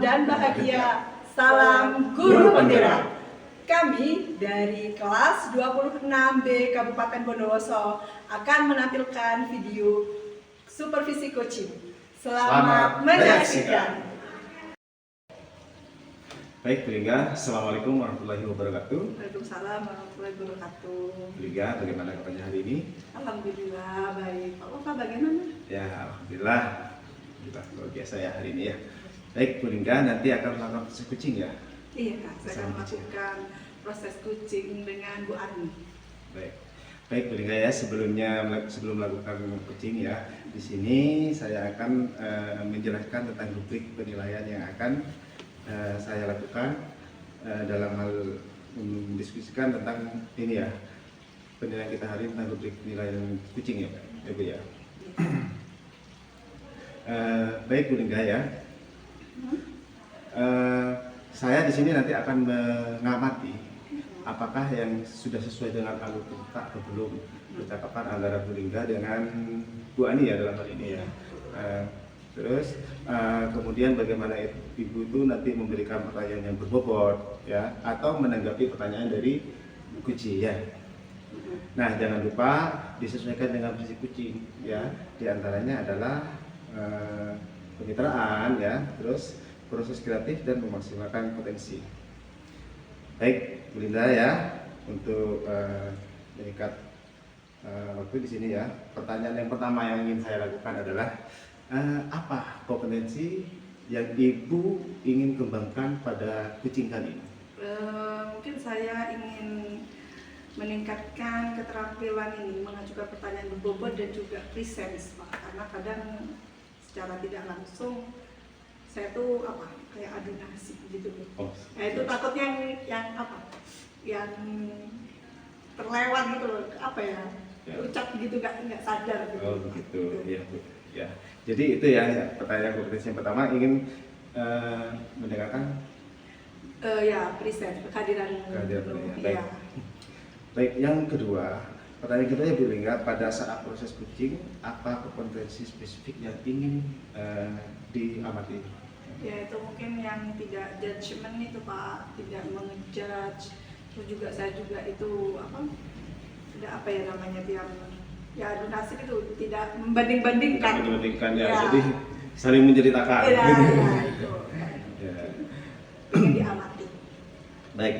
dan bahagia. Salam Guru Penggerak. Kami dari kelas 26B Kabupaten Bondowoso akan menampilkan video supervisi coaching. Selamat menyaksikan. Baik, Bu Lingga, Assalamualaikum warahmatullahi wabarakatuh. Waalaikumsalam warahmatullahi wabarakatuh. Bu Lingga, bagaimana kabarnya hari ini? Alhamdulillah baik. Pak Wafa bagaimana? Ya, alhamdulillah. Kita luar biasa ya hari ini ya. Baik, Bu Lingga, nanti akan melakukan proses coaching ya? Iya Kak, saya akan melakukan proses coaching dengan Bu Ani. Baik Bu Lingga ya, sebelum melakukan coaching ya, di sini saya akan menjelaskan tentang rubrik penilaian yang akan saya lakukan dalam hal mendiskusikan tentang ini ya, penilaian kita hari ini tentang rubrik penilaian coaching ya Pak, ya Bu ya. Baik Bu Lingga ya, saya di sini nanti akan mengamati apakah yang sudah sesuai dengan alur cerita atau belum percakapan antara Bu Lingga dengan Bu Ani ya dalam hal ini ya. Terus kemudian bagaimana Ibu itu nanti memberikan pertanyaan yang berbobot ya, atau menanggapi pertanyaan dari Kuci ya. Nah, jangan lupa disesuaikan dengan visi kucing ya. Di antaranya adalah kemitraan ya, terus proses kreatif dan memaksimalkan potensi. Baik, Bu Linda ya, untuk mengikat waktu di sini ya. Pertanyaan yang pertama yang ingin saya lakukan adalah apa kompetensi yang Ibu ingin kembangkan pada kucing kali ini? Mungkin saya ingin meningkatkan keterampilan ini, mengajukan pertanyaan berbobot dan juga presence Pak. Karena kadang secara tidak langsung saya tuh kayak adu nasib gitu. Itu takutnya yang yang terlewat gitu loh, ucap gitu nggak sadar gitu. Oh begitu ya Bu ya. Jadi itu ya pertanyaan kompetensi yang pertama, ingin mendengarkan ya present kehadiran ya. Baik. Ya. Baik, yang kedua, pertanyaan kedua ya Bu Lingga, pada saat proses coaching apa kompetensi spesifik yang ingin diamati? Ya itu mungkin yang tidak judgement itu Pak, tidak mengejudge. Terus juga saya juga itu tidak ya adu nasib itu, tidak membanding-bandingkan. Membandingkan ya. Jadi saling menceritakan. Ya, itu. Ya. Ingin diamati. Baik,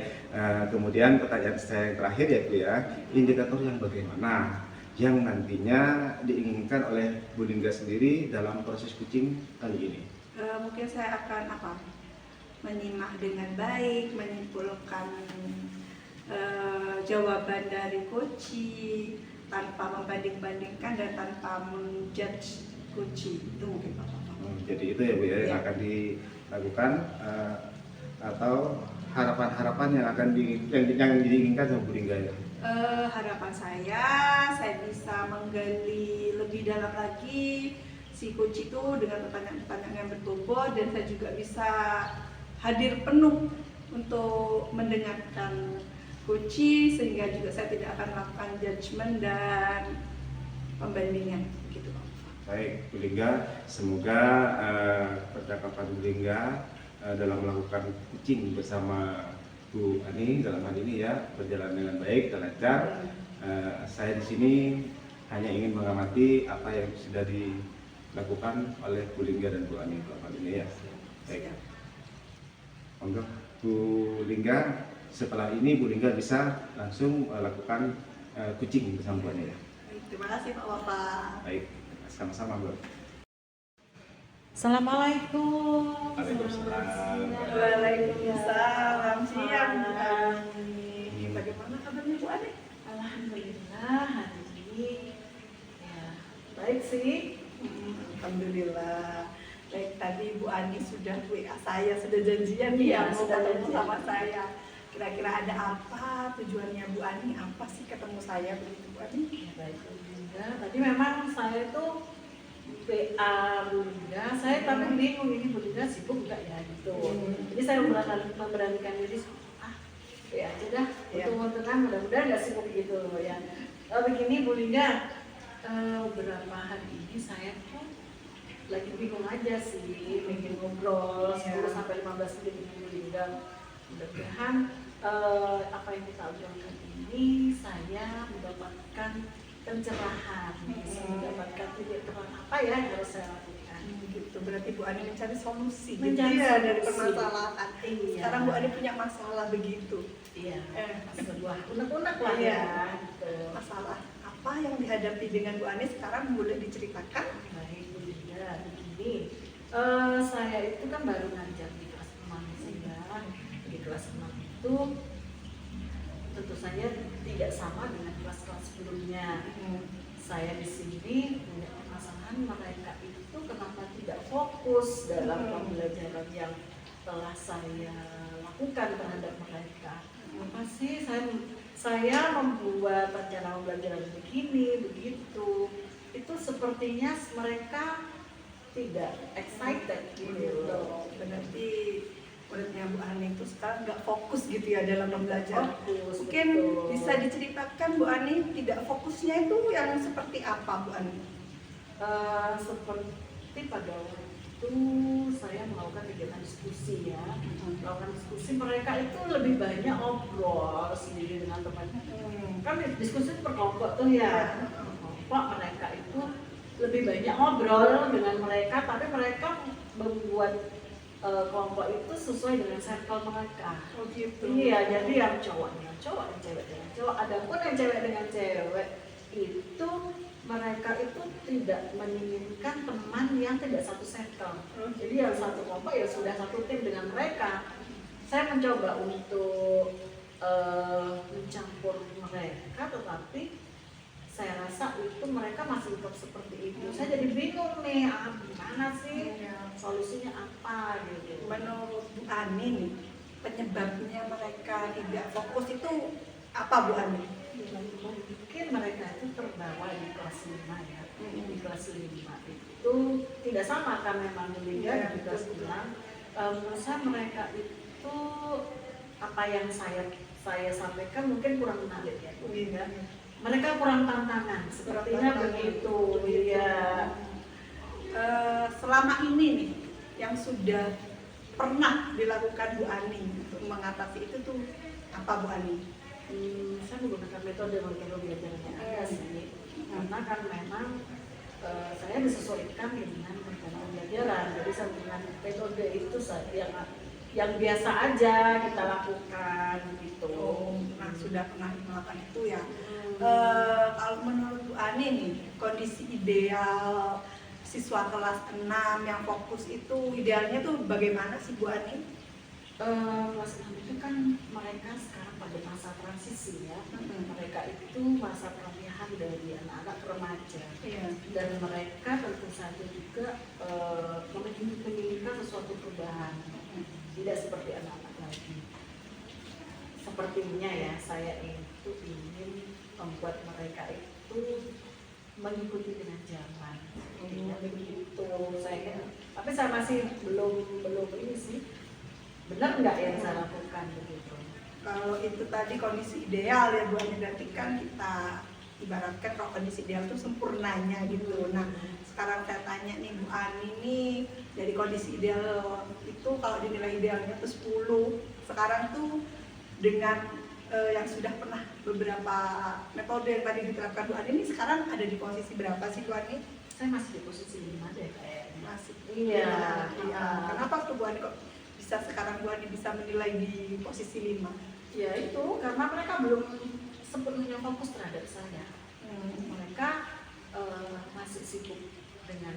kemudian pertanyaan saya yang terakhir ya Bu ya, indikator yang bagaimana yang nantinya diinginkan oleh Bu Lingga sendiri dalam proses coaching kali ini? Mungkin saya akan menyimak dengan baik, menyimpulkan jawaban dari coaching tanpa membanding-bandingkan dan tanpa menjudge coaching. Itu mungkin Pak. Jadi itu ya Bu ya, yang akan dilakukan atau harapan-harapan yang akan diinginkan sama Bu Lingga ya? Harapan saya bisa menggali lebih dalam lagi si coach itu dengan pertanyaan-pertanyaan yang berbobot, dan saya juga bisa hadir penuh untuk mendengarkan coach sehingga juga saya tidak akan melakukan judgement dan pembandingan gitu Pak. Baik Bu Lingga, semoga percakapan Bu Lingga dalam melakukan coaching bersama Bu Ani dalam hal ini ya berjalan dengan baik dan lancar. Saya di sini hanya ingin mengamati apa yang sudah dilakukan oleh Bu Lingga dan Bu Ani dalam hal ini ya. Baik. Monggo Bu Lingga, setelah ini Bu Lingga bisa langsung lakukan coaching bersama Bu Ani ya. Terima kasih Pak Wafa. Baik, sama-sama Bu. Assalamualaikum. Waalaikumsalam. Waalaikumsalam. Siang Bu Ani. Bagaimana kabarnya Bu Ani? Alhamdulillah hari ini ya Baik sih. Alhamdulillah. Baik, tadi Bu Ani sudah WA saya, sudah janjian nih Iya, mau sudah ketemu janjian. sama saya. Kira-kira ada apa tujuannya Bu Ani? Apa sih ketemu saya begitu Bu Ani? ya baik Bu Linda. Tadi memang saya itu WA Bu Linda, saya tapi bingung ini Bu Linda sibuk nggak ya gitu. Jadi saya memberanikan diri, WA aja dah. Untung-untungan mudah-mudahan nggak sibuk gitu ya. Begini Bu Linda, beberapa hari ini saya tuh lagi bingung aja sih, pengen ngobrol 10-15 menit dengan Bu Linda. Mudah-mudahan apa yang kita obrolkan ini saya mendapatkan pencerahan, bisa mendapatkan titik terang apa ya yang harus saya lakukan. Gitu. Berarti Bu Ani mencari solusi Mencari gitu ya dari solusi. permasalahan. Iya. Sekarang Bu Ani punya masalah begitu. Iya, sebuah unek-unek lah Iya. ya. Gitu. Masalah apa yang dihadapi dengan Bu Ani sekarang boleh diceritakan? Baik, Bu Linda, begini. Saya itu kan baru ngajar di kelas 6 sehingga di kelas 6 itu tentu saja tidak sama dengan kelas-kelas sebelumnya. Saya di sini punya permasalahan mereka itu kenapa tidak fokus dalam pembelajaran yang telah saya lakukan terhadap mereka. Apa sih saya membuat rencana pembelajaran begini begitu, itu sepertinya mereka tidak excited gitu loh. Berarti muridnya Bu Ani itu sekarang nggak fokus gitu ya dalam belajar. Fokus, Mungkin betul. bisa diceritakan Bu Ani tidak fokusnya itu yang seperti apa Bu Ani? Seperti pada waktu itu saya melakukan kegiatan diskusi ya, melakukan diskusi, mereka itu lebih banyak ngobrol sendiri dengan temannya. Kan diskusi itu per kelompok tuh ya, kelompok mereka itu lebih banyak ngobrol dengan mereka, tapi mereka membuat kelompok itu sesuai dengan circle mereka. Oh gitu. Iya, jadi yang cowok dengan cowok, yang cewek dengan cowok. Adapun yang cewek dengan cewek itu mereka itu tidak menginginkan teman yang tidak satu circle. Jadi yang satu kelompok ya sudah satu tim dengan mereka. Saya mencoba untuk mencampur mereka, tetapi saya rasa itu mereka masih tetap seperti itu. Saya jadi bingung nih, gimana sih solusinya apa gitu. Menurut Bu Ani nih, penyebabnya mereka tidak fokus itu apa Bu Ani? Mungkin mereka itu terbawa di kelas 5 ya. Di kelas 5 itu tidak sama kan memang dengan di kelas 6. Menurut saya mereka itu apa yang saya sampaikan mungkin kurang menarik ya Bu Linda. Mereka kurang tantangan, sepertinya begitu. Iya. Selama ini nih yang sudah pernah dilakukan Bu Ani untuk mengatasi itu tuh apa Bu Ani? Saya menggunakan metode belajar yang ada sih, karena kan memang saya disesuaikan dengan rencana pembelajaran. Jadi saya menggunakan metode itu yang biasa aja kita lakukan gitu. Nah sudah pernah melakukan itu ya. Kalau menurut Bu Ani nih, kondisi ideal siswa kelas 6 yang fokus itu idealnya tuh bagaimana sih Bu Ani? Kelas 6 itu kan mereka sekarang pada masa transisi ya. Mereka itu masa peralihan dari anak-anak ke remaja. Dan mereka tentu saja juga menginginkan sesuatu perubahan. Tidak seperti anak-anak lagi. Sepertinya ya, saya itu ingin membuat mereka itu mengikuti dengan zaman. Begitu saya, tapi saya masih belum ini sih. Benar nggak yang saya lakukan begitu? Kalau itu tadi kondisi ideal ya Bu Ani, berarti kan kita ibaratkan kalau kondisi ideal itu sempurnanya gitu. Nah sekarang saya tanya nih Bu Ani nih, dari kondisi ideal itu kalau dinilai idealnya itu 10, sekarang tuh dengan yang sudah pernah beberapa metode yang tadi diterapkan Bu Ani ini sekarang ada di posisi berapa sih Bu Ani? Saya masih di posisi 5 deh kayaknya. Masih. Iya. Kenapa tuh Bu Ani kok bisa sekarang Bu Ani bisa menilai di posisi 5? Ya itu karena mereka belum sepenuhnya fokus terhadap saya. Mereka masih sibuk dengan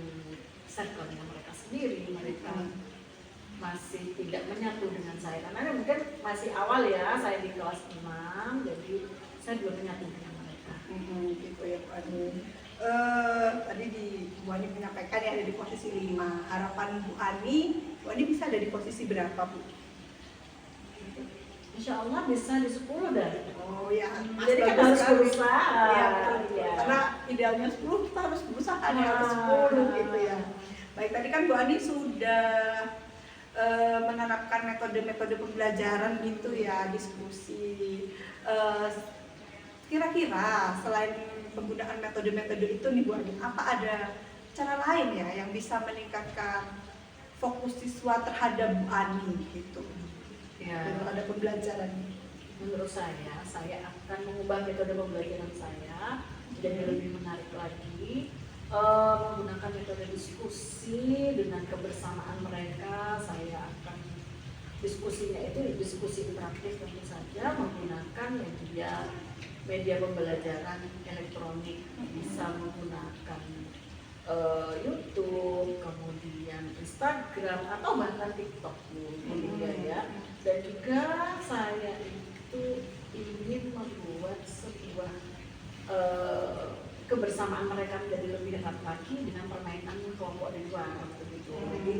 circle-nya mereka sendiri. Mereka masih tidak menyatu dengan saya karena mungkin masih awal ya, saya di kelas 6, jadi saya belum menyatu dengan mereka. Gitu ya Bu Ani. Tadi Bu Ani menyampaikan ya ada di posisi 5. Harapan Bu Ani bisa ada di posisi berapa Bu? Insya Allah bisa di 10 dah. Oh ya, Jadi kita harus berusaha. Ya, karena idealnya 10 kita harus berusaha nih harus 10 gitu ya. Baik, tadi kan Bu Ani sudah menerapkan metode-metode pembelajaran gitu ya, diskusi. Kira-kira selain penggunaan metode-metode itu nih Bu Ani, apa ada cara lain ya yang bisa meningkatkan fokus siswa terhadap Bu Ani gitu Ya, terhadap pembelajaran. menurut saya akan mengubah metode pembelajaran saya jadi lebih menarik lagi, menggunakan metode diskusi dengan kebersamaan mereka. Saya akan diskusinya itu diskusi interaktif tentu saja, menggunakan media pembelajaran elektronik, bisa menggunakan YouTube, kemudian Instagram atau bahkan TikTok juga ya. Dan juga saya itu ingin membuat sebuah kebersamaan mereka menjadi lebih dekat lagi dengan permainan kelompok di luar begitu. Jadi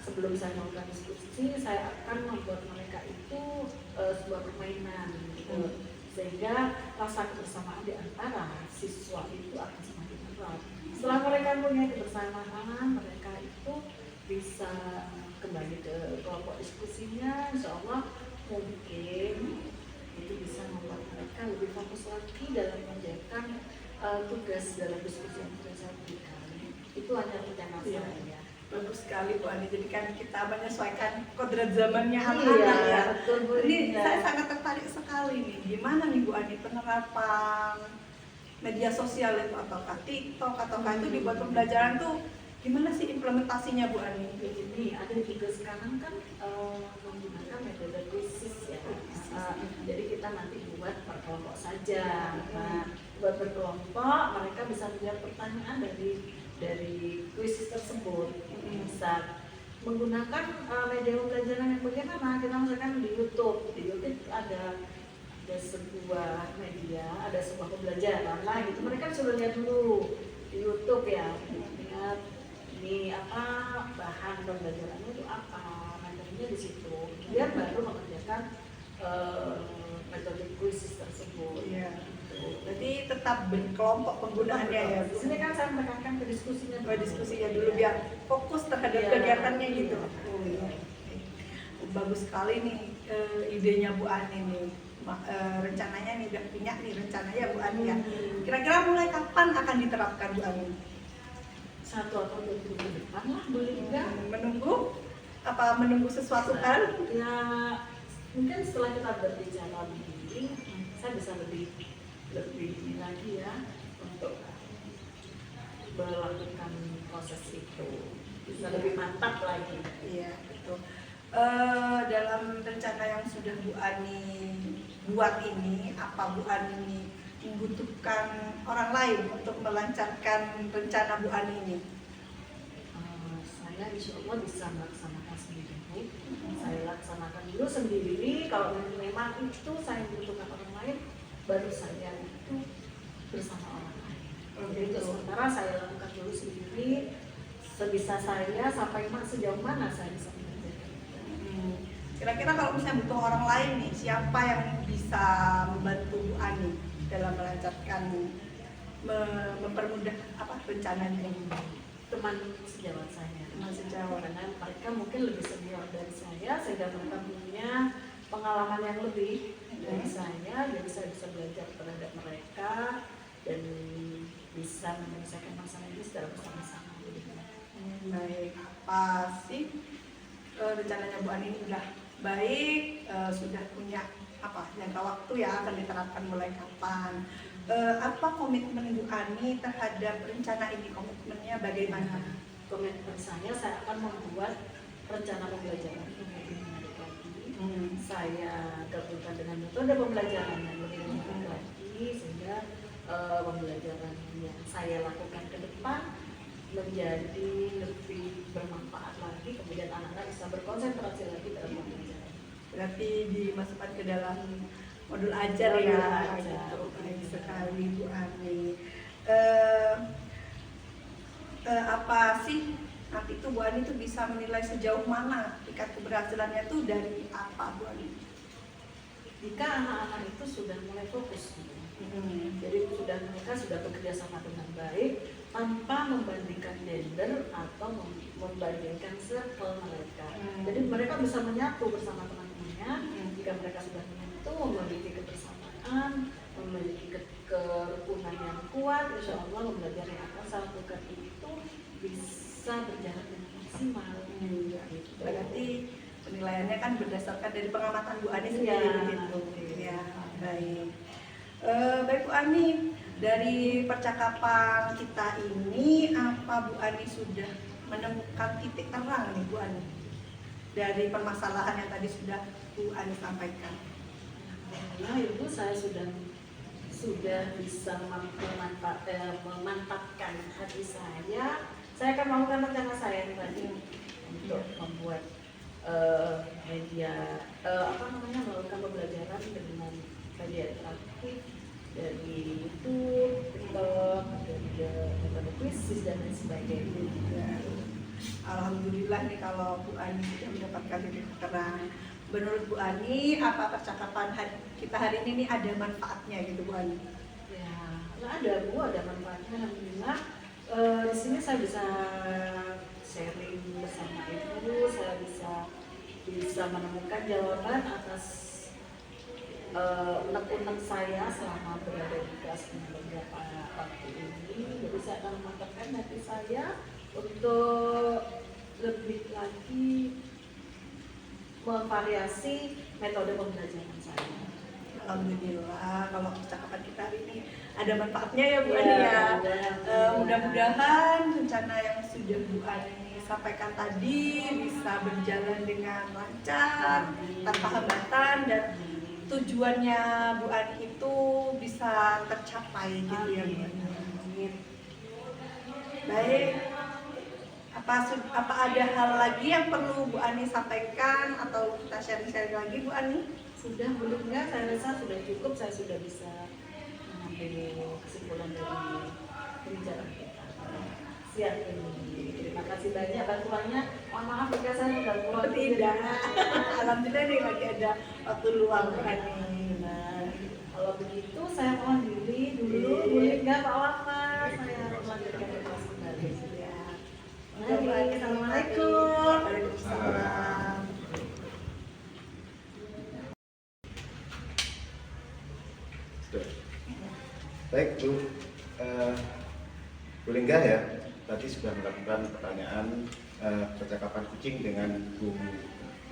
sebelum saya melakukan diskusi, saya akan membuat mereka itu sebuah permainan gitu. Sehingga rasa kebersamaan di antara siswa itu akan semakin erat. Setelah mereka punya kebersamaan, mereka itu bisa kembali ke kelompok diskusinya. Insya Allah mungkin itu bisa membuat mereka lebih fokus lagi dalam mengerjakan tugas dalam diskusi yang sudah saya berikan. Itu hanya rencana saya. Bagus sekali Bu Ani, jadi kan kita menyesuaikan kodrat zamannya Iya, anak-anak ya. betul, Bu. Ini Iya. saya sangat tertarik sekali nih, gimana nih Bu Ani penerapan media sosial itu, ataukah TikTok ataukah itu dibuat pembelajaran tuh gimana sih implementasinya Bu Ani? Ini ada juga sekarang kan menggunakan metode krisis ya. Jadi kita nanti buat per kelompok saja. Nah, buat berkelompok mereka bisa menjawab pertanyaan dari krisis tersebut. Bisa menggunakan media pembelajaran yang bagaimana? Kita misalkan di YouTube ada sebuah media, ada sebuah pembelajaran lah gitu. Mereka sudah lihat dulu di YouTube ya, lihat ini apa bahan pembelajarannya itu apa, materinya di situ. Biar baru mengerjakan metode krisis tersebut. Iya. Gitu. Jadi tetap berkelompok penggunaannya ya. Di sini kan saya menekankan ke diskusinya. Diskusinya dulu biar fokus terhadap Iya. kegiatannya gitu. Oh, iya. Bagus sekali nih idenya Bu Ani nih. Rencananya nih udah punya nih rencananya Bu Ani ya. Kira-kira mulai kapan akan diterapkan Bu Ani? 1 atau 2 minggu ke depan lah, boleh juga. Menunggu sesuatu hal? Ya mungkin setelah kita berbicara begini, saya bisa lebih ini lagi ya untuk melakukan proses itu, bisa lebih mantap lagi. Iya betul. Dalam rencana yang sudah Bu Ani buat ini, apa Bu Ani membutuhkan orang lain untuk melancarkan rencana Bu Ani ini? Saya insya Allah bisa melaksanakan sendiri. Saya laksanakan dulu sendiri. Kalau memang itu saya membutuhkan orang lain, baru saya itu bersama orang lain. Jadi untuk sementara saya lakukan dulu sendiri. Sebisa saya sampai sejauh mana saya bisa mengerjakan. Kira-kira kalau misalnya butuh orang lain nih, siapa yang bisa membantu Bu Ani dalam melancarkan mempermudah rencananya ini? Teman sejawat saya. Teman sejawat. Karena mereka mungkin lebih senior dari saya, sehingga mereka punya pengalaman yang lebih dari saya, jadi saya bisa belajar terhadap mereka dan bisa menyelesaikan masalah ini secara bersama-sama. Baik, apa sih rencananya Bu Ani ini udah baik, sudah punya jangka waktu ya akan diterapkan mulai kapan? Apa komitmen Bu Ani terhadap rencana ini? Komitmennya bagaimana? Komitmen saya akan membuat rencana pembelajaran yang lebih menarik lagi. Saya gabungkan dengan metode pembelajaran yang lebih menarik lagi, sehingga pembelajaran yang saya lakukan ke depan menjadi lebih bermanfaat lagi, kemudian anak-anak bisa berkonsentrasi lagi dalam pembelajaran. Berarti dimasukkan ke dalam modul ajar Modul ya. ajar. Baik sekali Bu Ani. Apa sih nanti itu Bu Ani itu bisa menilai sejauh mana tingkat keberhasilannya itu dari apa Bu Ani? Jika anak-anak itu sudah mulai fokus, jadi mereka sudah bekerja sama dengan baik tanpa membandingkan gender atau membandingkan circle mereka. Jadi mereka bisa menyatu bersama teman-temannya. Jika mereka sudah menyatu, memiliki kebersamaan, memiliki kerukunan yang kuat, insya Allah pembelajaran yang akan saya lakukan itu dari pengamatan Bu Ani Iya. sendiri begitu. Ya, baik. Baik Bu Ani, dari percakapan kita ini apa Bu Ani sudah menemukan titik terang nih Bu Ani dari permasalahan yang tadi sudah Bu Ani sampaikan? Nah, Ibu, saya sudah bisa memantapkan hati saya. Saya akan melakukan rencana saya tadi untuk membuat media melakukan pembelajaran dengan media interaktif dari YouTube, TikTok, dan metode kuisis dan lain sebagainya. Alhamdulillah nih kalau Bu Ani sudah mendapatkan titik terang. Menurut Bu Ani, apa percakapan kita hari ini nih ada manfaatnya gitu Bu Ani? Ya, ada Bu, ada manfaatnya. Alhamdulillah. Di sini saya bisa sharing bersama Ibu, saya bisa menemukan jawaban atas unek-unek saya selama berada di kelas beberapa waktu ini. Jadi saya akan memantapkan hati saya untuk lebih lagi memvariasi metode pembelajaran saya. Alhamdulillah kalau percakapan kita hari ini ada manfaatnya ya Bu Ya, Ani ya. mudah-mudahan. Mudah-mudahan rencana yang sudah Bu Ani sampaikan tadi bisa berjalan dengan lancar, tanpa hambatan, dan tujuannya Bu Ani itu bisa tercapai gitu ya Bu Ani. Amin. Baik. Apa ada hal lagi yang perlu Bu Ani sampaikan atau kita sharing-sharing lagi Bu Ani? Sudah belum ya? Saya rasa sudah cukup. Saya sudah bisa mengambil kesimpulan dari pembicaraan kita. Siap ini. Terima kasih banyak bantuannya. Mohon maaf jika saya mengganggu waktu. Tidak. Alhamdulillah nih lagi ada waktu luang Bu Ani. Nah, kalau begitu saya mohon diri dulu. Boleh nggak Pak Wafa? Saya melanjutkan kelas kembali. Ya. Mari. Assalamualaikum. Waalaikumsalam. Baik Bu, Bu Lingga ya, tadi sudah melakukan pertanyaan percakapan kucing dengan Bu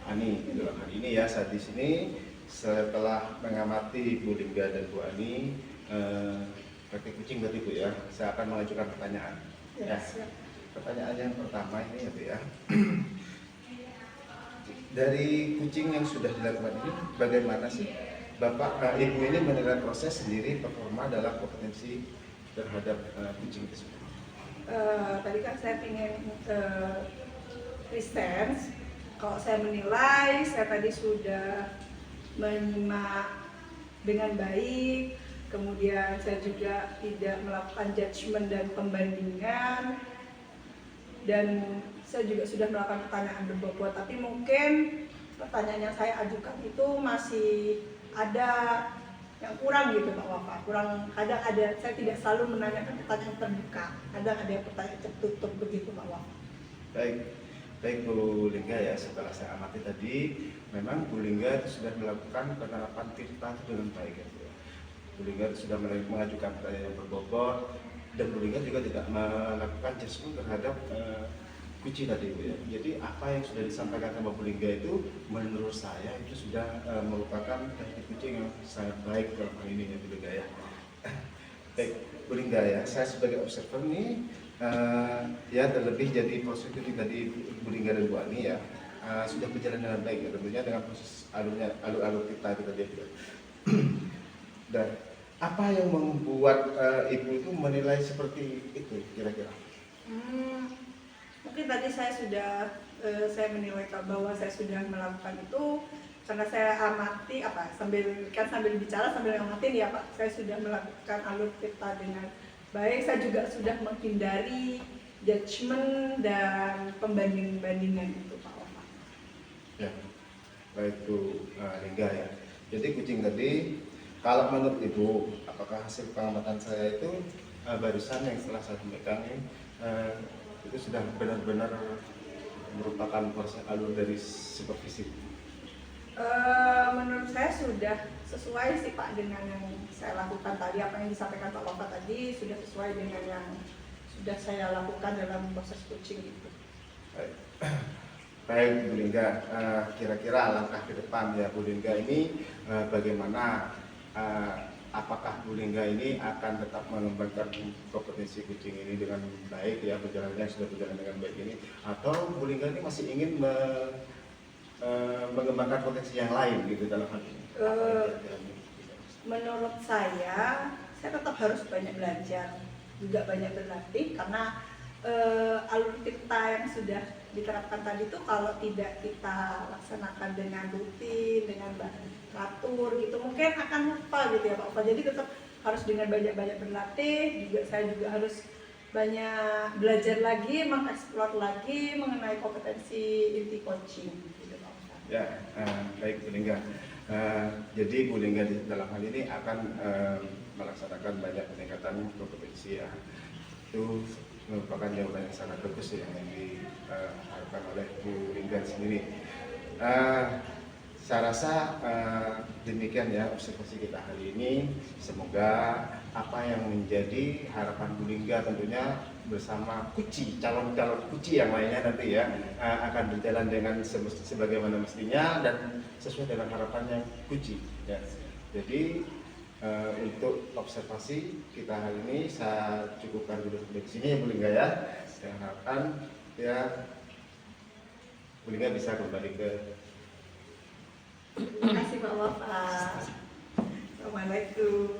Ani dalam hal ini ya. Saat di sini setelah mengamati Bu Lingga dan Bu Ani praktik kucing berarti Bu ya, saya akan mengajukan pertanyaan. Ya, pertanyaan yang pertama ini ya Bu ya. Dari kucing yang sudah dilakukan ini, bagaimana sih Bapak, Ibu ini menilai proses sendiri performa dalam kompetensi terhadap kucing tersebut? Tadi kan saya ingin present. Kalau saya menilai, saya tadi sudah menyimak dengan baik. Kemudian saya juga tidak melakukan judgement dan pembandingan. Dan saya juga sudah melakukan pertanyaan berbobot. Tapi mungkin pertanyaan yang saya ajukan itu masih ada yang kurang gitu Pak Wafa. Kadang ada, saya tidak selalu menanyakan pertanyaan terbuka. Kadang ada yang pertanyaan tertutup begitu Pak Wafa. Baik Bu Lingga ya, setelah saya amati tadi, memang Bu Lingga sudah melakukan penerapan tirta dengan baik ya Bu. Bu Lingga sudah mengajukan pertanyaan yang berbobot, dan Bu Lingga juga tidak melakukan judgement terhadap kucing tadi Bu ya. Jadi apa yang sudah disampaikan sama Bu Lingga itu menurut saya itu sudah merupakan teknik kucing yang sangat baik dalam hal ini ya Bu Lingga ya. Baik Bu Lingga ya, saya sebagai observer nih ya terlebih jadi positif tadi Bu Lingga dan Bu Ani ya sudah berjalan dengan baik ya, tentunya dengan proses alur kita tadi ya. Dan apa yang membuat Ibu itu menilai seperti itu kira-kira? Mungkin tadi saya menilai bahwa saya sudah melakukan itu karena saya amati sambil bicara sambil ngamatin ya Pak. Saya sudah melakukan alur kita dengan baik. Saya juga sudah menghindari judgement dan pembandingan itu Pak Wafa. Ya, baik Bu Lingga ya. Jadi kucing tadi, kalau menurut Ibu, apakah hasil pengamatan saya itu barusan yang setelah saya sampaikan itu sudah benar-benar merupakan proses alur dari supervisi? Menurut saya sudah sesuai sih Pak dengan yang saya lakukan tadi. Apa yang disampaikan Pak Wafa tadi sudah sesuai dengan yang sudah saya lakukan dalam proses coaching itu. Baik. Baik Bu Lingga, kira-kira langkah ke depan ya Bu Lingga ini bagaimana? Apakah Bu Lingga ini akan tetap mengembangkan kompetensi kucing ini dengan baik ya, perjalanannya sudah berjalan dengan baik ini, atau Bu Lingga ini masih ingin mengembangkan potensi yang lain gitu dalam hal ini? Menurut saya tetap harus banyak belajar, juga banyak berlatih, karena alur kita yang sudah diterapkan tadi tuh kalau tidak kita laksanakan dengan rutin, dengan teratur gitu, mungkin akan lupa gitu ya Pak Opa. Jadi tetap harus dengan banyak-banyak berlatih, juga saya juga harus banyak belajar lagi, mengeksplor lagi mengenai kompetensi inti coaching gitu Pak Opa. Ya, baik Bu Lingga. Jadi Bu Lingga dalam hal ini akan melaksanakan banyak peningkatan kompetensi ya. Itu merupakan jawaban yang sangat bagus ya, yang diharapkan oleh Bu Lingga sendiri. Saya rasa demikian ya observasi kita hari ini. Semoga apa yang menjadi harapan Bu Lingga tentunya bersama calon-calon kuci yang lainnya nanti ya akan berjalan dengan sebagaimana mestinya dan sesuai dengan harapannya kuci ya. Jadi untuk observasi kita hari ini saya cukupkan dulu di sini ya Bu Lingga ya. Saya harapkan ya Bu Lingga bisa kembali ke. Terima kasih Pak Wafa. Assalamualaikum.